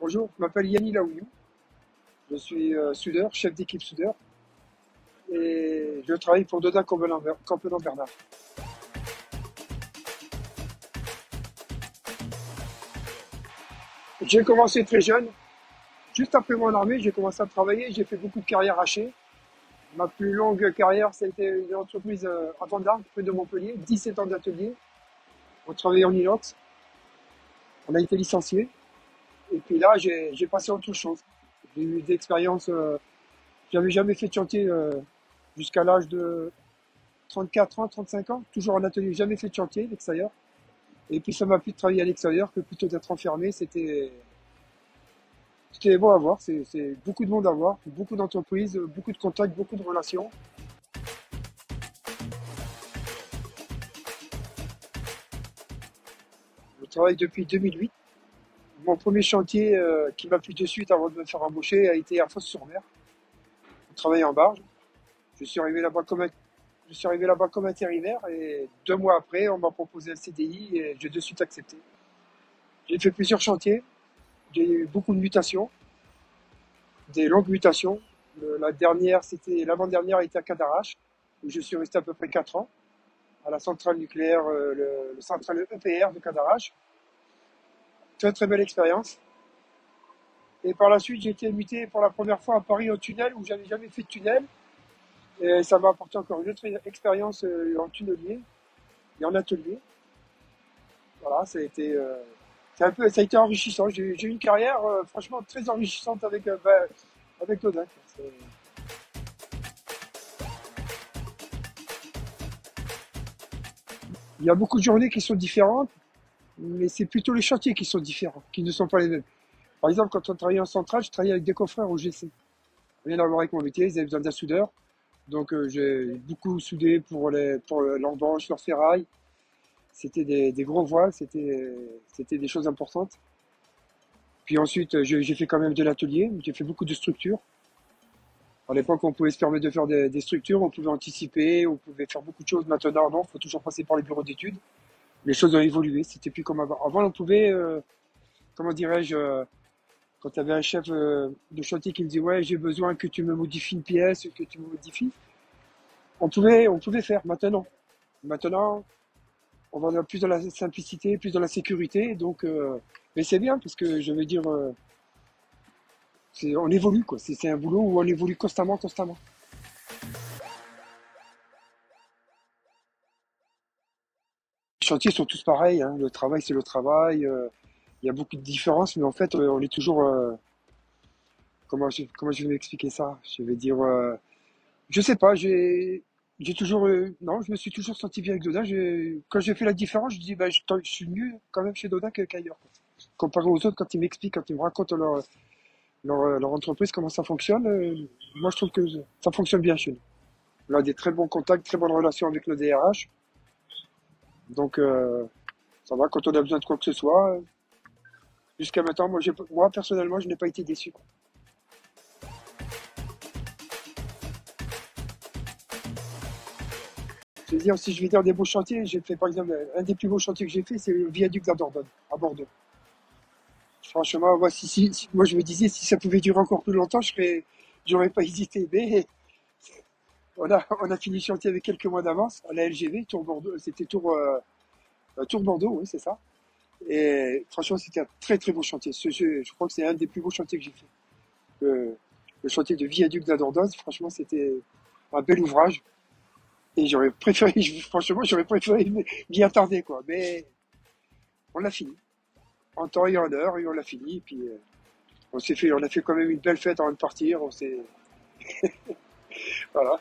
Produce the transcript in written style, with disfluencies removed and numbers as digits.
Bonjour, je m'appelle Yanni Laouliou. Je suis soudeur, chef d'équipe soudeur, et je travaille pour Doda Campenan Bernard. J'ai commencé très jeune. Juste après mon armée, j'ai commencé à travailler. J'ai fait beaucoup de carrières hachées. Ma plus longue carrière, c'était une entreprise à Vendôme, près de Montpellier. 17 ans d'atelier. On travaillait en inox. On a été licencié. Et puis là, j'ai passé à autre chose. J'ai eu des expériences. J'avais jamais fait de chantier jusqu'à l'âge de 34 ans, 35 ans. Toujours en atelier, jamais fait de chantier, l'extérieur. Et puis ça m'a plu de travailler à l'extérieur que plutôt d'être enfermé. C'était bon à voir. C'est beaucoup de monde à voir, beaucoup d'entreprises, beaucoup de contacts, beaucoup de relations. Je travaille depuis 2008. Mon premier chantier qui m'a plu de suite avant de me faire embaucher a été à Fos-sur-Mer. Je travaillais en barge. Je suis arrivé là-bas comme je suis arrivé là-bas comme intérimaire et 2 mois après, on m'a proposé un CDI et j'ai de suite accepté. J'ai fait plusieurs chantiers. J'ai eu beaucoup de mutations, des longues mutations. La dernière, l'avant-dernière était à Cadarache, où je suis resté à peu près 4 ans, à la centrale nucléaire, le centrale EPR de Cadarache. Très très belle expérience. Et par la suite, j'ai été muté pour la première fois à Paris au tunnel, où j'avais jamais fait de tunnel. Et ça m'a apporté encore une autre expérience en tunnelier et en atelier. Voilà, ça a été enrichissant. J'ai eu une carrière franchement très enrichissante avec Lodac. Il y a beaucoup de journées qui sont différentes, mais c'est plutôt les chantiers qui sont différents, qui ne sont pas les mêmes. Par exemple, quand on travaillait en centrale, je travaillais avec des confrères au GC. Rien à voir avec mon métier, ils avaient besoin d'un soudeur. Donc j'ai beaucoup soudé pour l'embauche, leur ferraille. C'était des gros voiles, c'était des choses importantes. Puis ensuite, j'ai fait quand même de l'atelier, j'ai fait beaucoup de structures. À l'époque, on pouvait se permettre de faire des structures, on pouvait anticiper, on pouvait faire beaucoup de choses. Maintenant, non, il faut toujours passer par les bureaux d'études. Les choses ont évolué, c'était plus comme avant. Avant, on pouvait, comment dirais-je, quand tu avais un chef de chantier qui me dit ouais, j'ai besoin que tu me modifies une pièce, que tu me modifies, on pouvait faire. Maintenant, on va plus dans la simplicité, plus dans la sécurité. Donc, mais c'est bien parce que je veux dire, on évolue quoi. C'est un boulot où on évolue constamment, constamment. Les chantiers sont tous pareils, hein. Le travail, c'est le travail. Il y a beaucoup de différences, mais en fait, on est toujours. Comment je vais m'expliquer ça? Je vais dire, je sais pas. J'ai toujours, non, je me suis toujours senti bien avec Doda. Quand j'ai fait la différence, je dis, bah, je suis mieux quand même chez Doda qu'ailleurs, quoi. Comparé aux autres, quand ils m'expliquent, quand ils me racontent leur entreprise, comment ça fonctionne, moi, je trouve que ça fonctionne bien chez nous. On a des très bons contacts, très bonnes relations avec le DRH. Donc, ça va quand on a besoin de quoi que ce soit. Jusqu'à maintenant, moi personnellement, je n'ai pas été déçu, quoi. Je veux dire, si je vais dire des beaux chantiers, j'ai fait par exemple, un des plus beaux chantiers que j'ai fait, c'est le viaduc de la Dordogne, à Bordeaux. Franchement, moi, moi je me disais, si ça pouvait durer encore plus longtemps, j'aurais pas hésité. Mais on a fini le chantier avec quelques mois d'avance à la LGV, Tour Bordeaux, c'était Tour Bordeaux, oui, c'est ça. Et franchement, c'était un très très beau chantier. Je crois que c'est un des plus beaux chantiers que j'ai fait. Le chantier de viaduc de la Dordogne, franchement, c'était un bel ouvrage. Et franchement, j'aurais préféré m'y attarder, quoi. Mais on l'a fini. En temps et en heure, et on l'a fini. Et puis, on a fait quand même une belle fête avant de partir. Voilà.